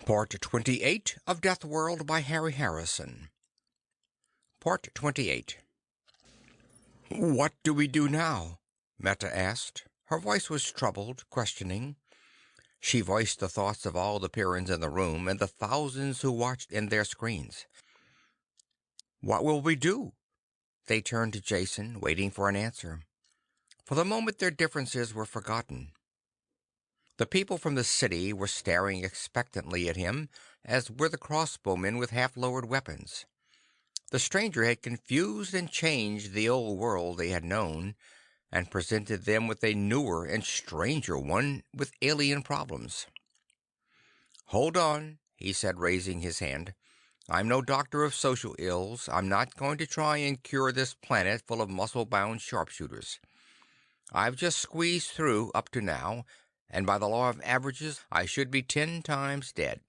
Part 28 of Deathworld by Harry Harrison. Part 28. What do we do now? Meta asked. Her voice was troubled, questioning. She voiced the thoughts of all the Pyrrians in the room and the thousands who watched in their screens. What will we do? They turned to Jason, waiting for an answer. For the moment their differences were forgotten. The people from the city were staring expectantly at him, as were the crossbowmen with half-lowered weapons. The stranger had confused and changed the old world they had known, and presented them with a newer and stranger one with alien problems. "Hold on," he said, raising his hand. "I'm no doctor of social ills. I'm not going to try and cure this planet full of muscle-bound sharpshooters. I've just squeezed through up to now, and by the law of averages, I should be 10 times dead."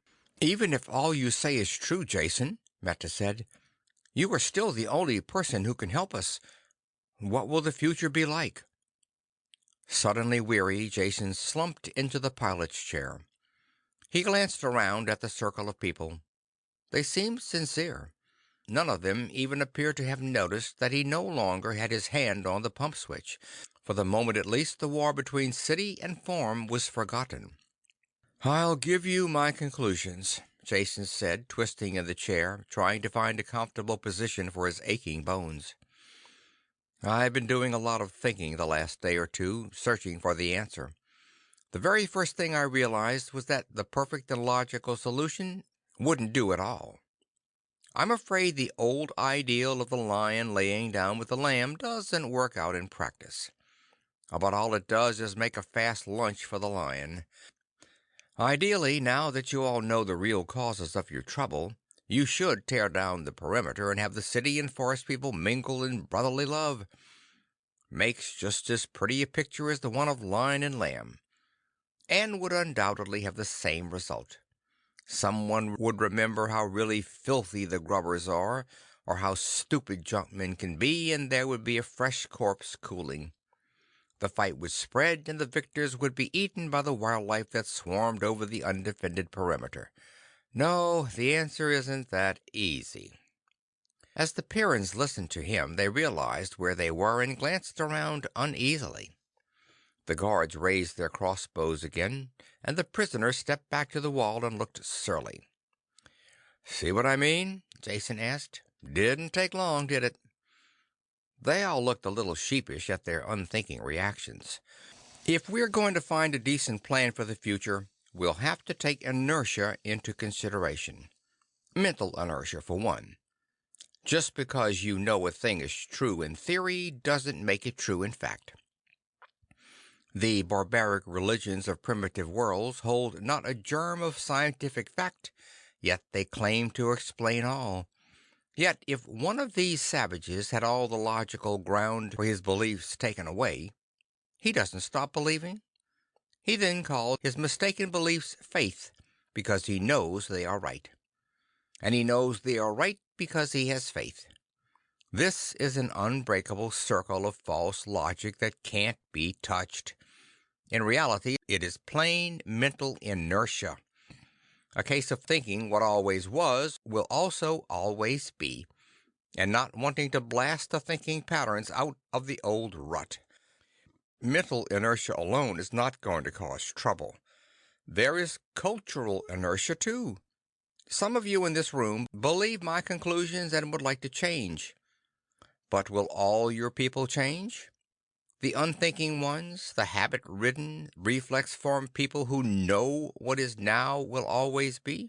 "Even if all you say is true, Jason," Meta said, "you are still the only person who can help us. What will the future be like?" Suddenly weary, Jason slumped into the pilot's chair. He glanced around at the circle of people. They seemed sincere. None of them even appeared to have noticed that he no longer had his hand on the pump switch. For the moment at least, the war between city and farm was forgotten. "I'll give you my conclusions," Jason said, twisting in the chair, trying to find a comfortable position for his aching bones. "I've been doing a lot of thinking the last day or two, searching for the answer. The very first thing I realized was that the perfect and logical solution wouldn't do at all. I'm afraid the old ideal of the lion laying down with the lamb doesn't work out in practice. About all it does is make a fast lunch for the lion. Ideally, now that you all know the real causes of your trouble, you should tear down the perimeter and have the city and forest people mingle in brotherly love. Makes just as pretty a picture as the one of lion and lamb, and would undoubtedly have the same result. Someone would remember how really filthy the grubbers are, or how stupid junkmen can be, and there would be a fresh corpse cooling. The fight would spread, and the victors would be eaten by the wildlife that swarmed over the undefended perimeter. No, the answer isn't that easy." As the Pyrrians listened to him, they realized where they were and glanced around uneasily. The guards raised their crossbows again, and the prisoner stepped back to the wall and looked surly. "See what I mean?" Jason asked. "Didn't take long, did it?" They all looked a little sheepish at their unthinking reactions. "If we're going to find a decent plan for the future, we'll have to take inertia into consideration. Mental inertia, for one. Just because you know a thing is true in theory doesn't make it true in fact. The barbaric religions of primitive worlds hold not a germ of scientific fact, yet they claim to explain all. Yet if one of these savages had all the logical ground for his beliefs taken away, he doesn't stop believing. He then calls his mistaken beliefs faith, because he knows they are right. And he knows they are right because he has faith. This is an unbreakable circle of false logic that can't be touched. In reality, it is plain mental inertia. A case of thinking what always was will also always be, and not wanting to blast the thinking patterns out of the old rut. Mental inertia alone is not going to cause trouble. There is cultural inertia too. Some of you in this room believe my conclusions and would like to change. But will all your people change? The unthinking ones, the habit-ridden, reflex-formed people who know what is now will always be?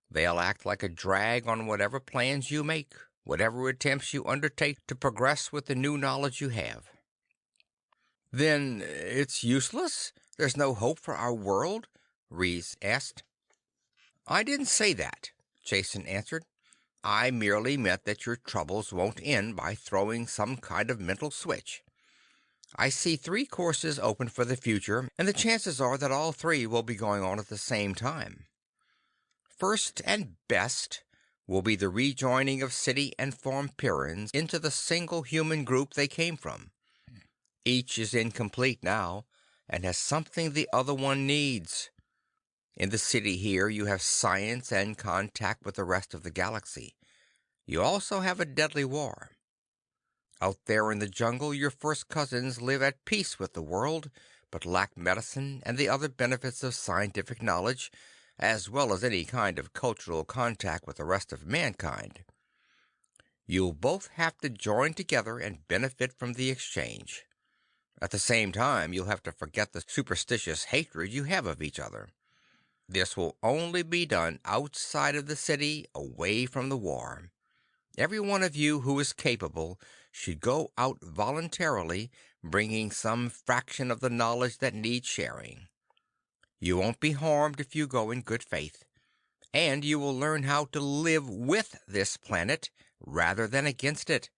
They'll act like a drag on whatever plans you make, whatever attempts you undertake to progress with the new knowledge you have. "Then it's useless? There's no hope for our world?" Reese asked. "I didn't say that," Jason answered. "I merely meant that your troubles won't end by throwing some kind of mental switch. I see 3 courses open for the future, and the chances are that all 3 will be going on at the same time. First and best will be the rejoining of city and farm Pyrrians into the single human group they came from. Each is incomplete now, and has something the other one needs. In the city here, you have science and contact with the rest of the galaxy. You also have a deadly war. Out there in the jungle, your first cousins live at peace with the world, but lack medicine and the other benefits of scientific knowledge, as well as any kind of cultural contact with the rest of mankind. You'll both have to join together and benefit from the exchange. At the same time, you'll have to forget the superstitious hatred you have of each other. This will only be done outside of the city, away from the war. Every one of you who is capable should go out voluntarily, bringing some fraction of the knowledge that needs sharing. You won't be harmed if you go in good faith, and you will learn how to live with this planet rather than against it.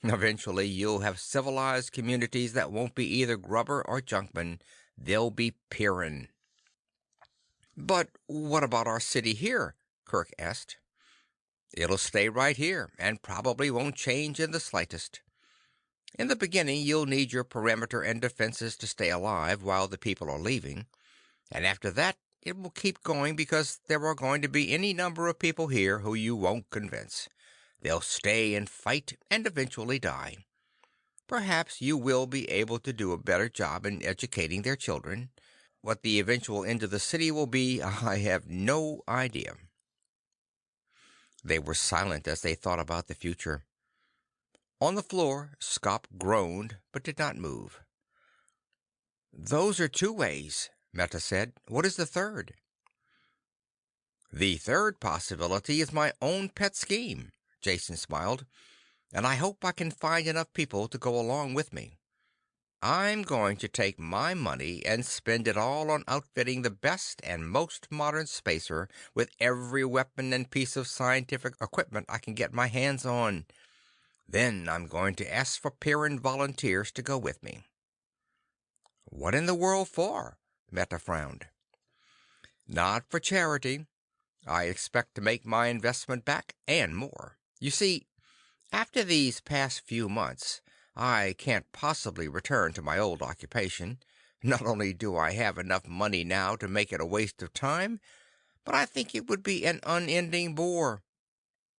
Eventually, you'll have civilized communities that won't be either grubber or junkmen. They'll be Pyrran. "But what about our city here?" Kirk asked. "It'll stay right here, and probably won't change in the slightest. In the beginning, you'll need your perimeter and defenses to stay alive while the people are leaving, and after that, it will keep going because there are going to be any number of people here who you won't convince. They'll stay and fight and eventually die. Perhaps you will be able to do a better job in educating their children. What the eventual end of the city will be, I have no idea." They were silent as they thought about the future. On the floor, Skop groaned, but did not move. "Those are two ways," Meta said. "What is the third?" "The third possibility is my own pet scheme," Jason smiled, "and I hope I can find enough people to go along with me. I'm going to take my money and spend it all on outfitting the best and most modern spacer with every weapon and piece of scientific equipment I can get my hands on. Then I'm going to ask for Pyrran volunteers to go with me." "What in the world for?" Meta frowned. "Not for charity. I expect to make my investment back and more. You see, after these past few months, I can't possibly return to my old occupation. Not only do I have enough money now to make it a waste of time, but I think it would be an unending bore.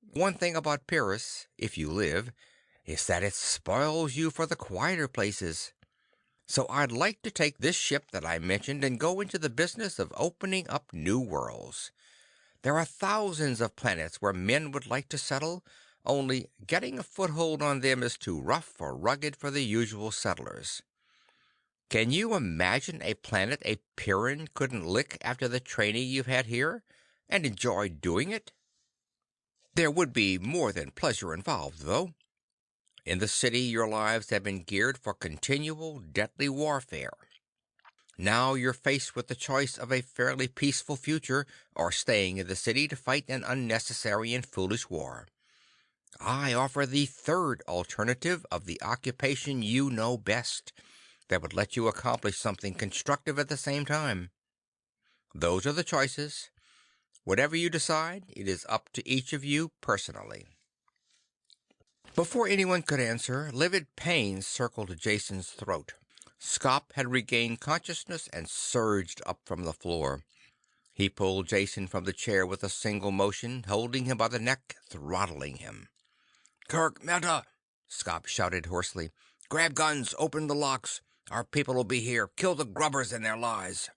One thing about Pyrrus, if you live, is that it spoils you for the quieter places. So I'd like to take this ship that I mentioned and go into the business of opening up new worlds. There are thousands of planets where men would like to settle, only getting a foothold on them is too rough or rugged for the usual settlers. Can you imagine a planet a Pyrran couldn't lick after the training you've had here, and enjoy doing it? There would be more than pleasure involved, though. In the city, your lives have been geared for continual, deadly warfare. Now you're faced with the choice of a fairly peaceful future or staying in the city to fight an unnecessary and foolish war. I offer the third alternative of the occupation you know best, that would let you accomplish something constructive at the same time. Those are the choices. Whatever you decide, it is up to each of you personally." Before anyone could answer, livid pain circled Jason's throat. Skop had regained consciousness and surged up from the floor. He pulled Jason from the chair with a single motion, holding him by the neck, throttling him. "Kirk, Meta!" Skop shouted hoarsely. "Grab guns! Open the locks! Our people'll be here! Kill the grubbers and their lies!"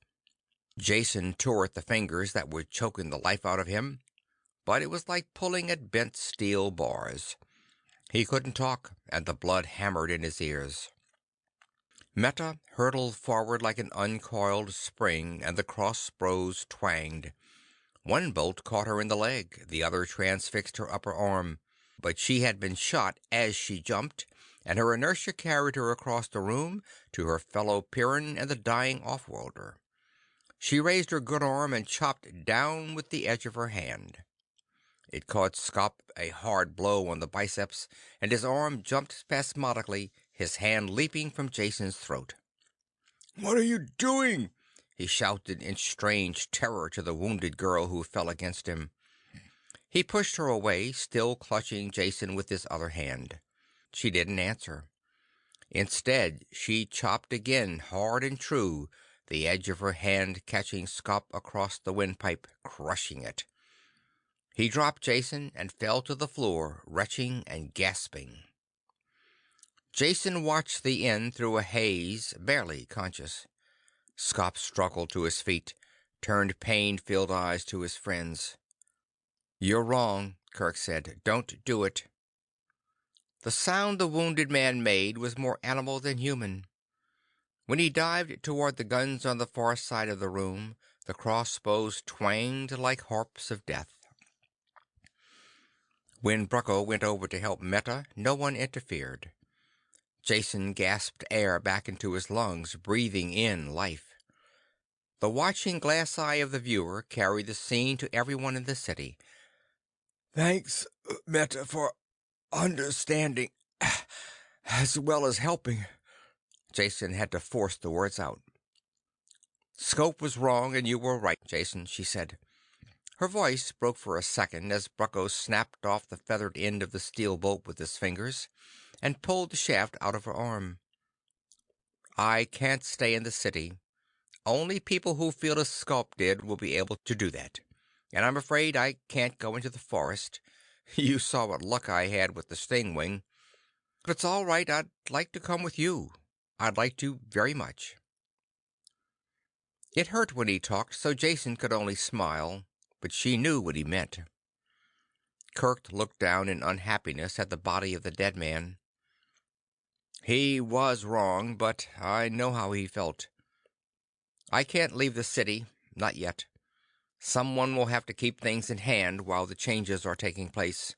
Jason tore at the fingers that were choking the life out of him, but it was like pulling at bent steel bars. He couldn't talk, and the blood hammered in his ears. Meta hurtled forward like an uncoiled spring, and the crossbows twanged. One bolt caught her in the leg, the other transfixed her upper arm. But she had been shot as she jumped, and her inertia carried her across the room to her fellow Pyrran and the dying offworlder. She raised her good arm and chopped down with the edge of her hand. It caught Skop a hard blow on the biceps, and his arm jumped spasmodically, his hand leaping from Jason's throat. "What are you doing?" he shouted in strange terror to the wounded girl who fell against him. He pushed her away, still clutching Jason with his other hand. She didn't answer. Instead, she chopped again, hard and true, the edge of her hand catching Scop across the windpipe, crushing it. He dropped Jason and fell to the floor, retching and gasping. Jason watched the end through a haze, barely conscious. Scop struggled to his feet, turned pain-filled eyes to his friends. "You're wrong," Kirk said. "Don't do it." The sound the wounded man made was more animal than human. When he dived toward the guns on the far side of the room, the crossbows twanged like harps of death. When Brucko went over to help Meta, no one interfered. Jason gasped air back into his lungs, breathing in life. The watching glass eye of the viewer carried the scene to everyone in the city. "Thanks, Meta, for understanding, as well as helping." Jason had to force the words out. "Scope was wrong and you were right, Jason," she said. Her voice broke for a second as Brucko snapped off the feathered end of the steel bolt with his fingers and pulled the shaft out of her arm. "I can't stay in the city. Only people who feel as Sculp did will be able to do that. And I'm afraid I can't go into the forest. You saw what luck I had with the stingwing. But it's all right. I'd like to come with you. I'd like to very much." It hurt when he talked, so Jason could only smile, but she knew what he meant. Kirk looked down in unhappiness at the body of the dead man. "He was wrong, but I know how he felt. I can't leave the city, not yet. Someone will have to keep things in hand while the changes are taking place.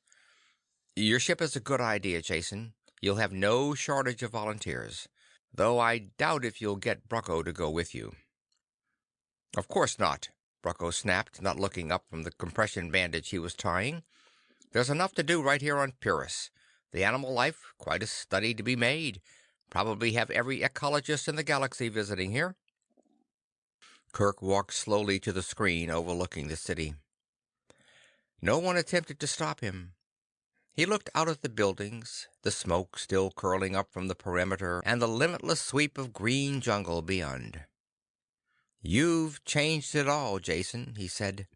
Your ship is a good idea, Jason. You'll have no shortage of volunteers, though I doubt if you'll get Brucko to go with you." "Of course not," Brucko snapped, not looking up from the compression bandage he was tying. "There's enough to do right here on Pyrrus. The animal life, quite a study to be made. Probably have every ecologist in the galaxy visiting here." Kirk walked slowly to the screen overlooking the city. No one attempted to stop him. He looked out at the buildings, the smoke still curling up from the perimeter, and the limitless sweep of green jungle beyond. "You've changed it all, Jason," he said.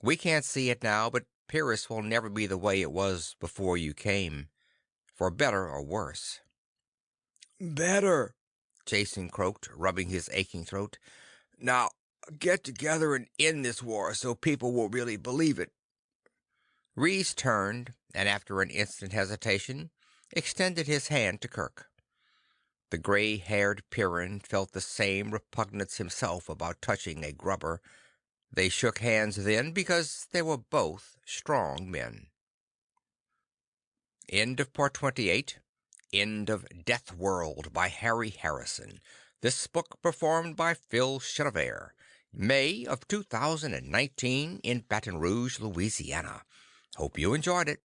"We can't see it now, but Pyrrus will never be the way it was before you came. For better or worse." "Better," Jason croaked, rubbing his aching throat. "Now, get together and end this war so people will really believe it." Reese turned, and after an instant hesitation, extended his hand to Kirk. The gray-haired Pyrrian felt the same repugnance himself about touching a grubber. They shook hands then because they were both strong men. End of Part 28. End of Deathworld by Harry Harrison. This book performed by Phil Chenevert. May of 2019 in Baton Rouge, Louisiana. Hope you enjoyed it.